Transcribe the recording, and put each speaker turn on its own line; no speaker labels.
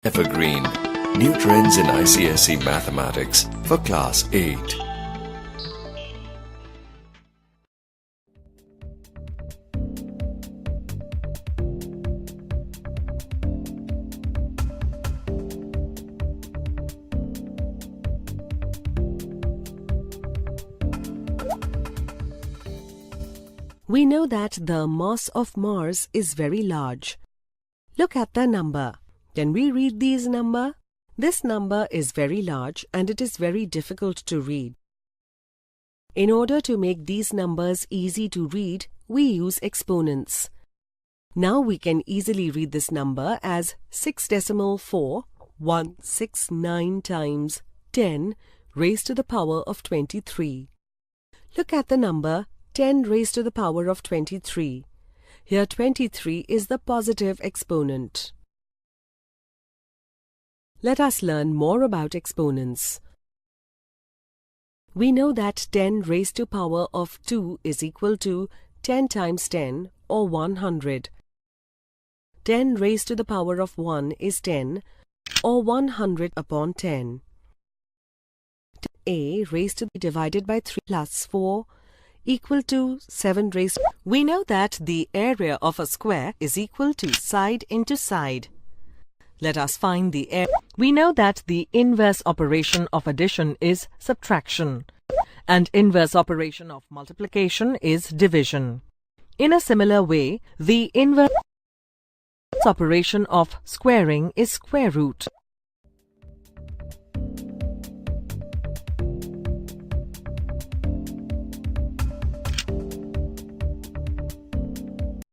Evergreen. New trends in Icse mathematics for class 8.
We know that the mass of Mars is very large. Look at the number. Can we read these number? This number is very large and it is very difficult to read. In order to make these numbers easy to read, we use exponents. Now we can easily read this number as 6.4169 times 10 raised to the power of 23. Look at the number 10 raised to the power of 23. Here 23 is the positive exponent. Let us learn more about exponents. We know that 10 raised to power of 2 is equal to 10 times 10 or 100. 10 raised to the power of 1 is 10 or 100 upon 10. A raised to divided by 3 plus 4 equal to 7 raised. We know that the area of a square is equal to side into side. Let us find the area. We know that the inverse operation of addition is subtraction and inverse operation of multiplication is division. In a similar way, the inverse operation of squaring is square root.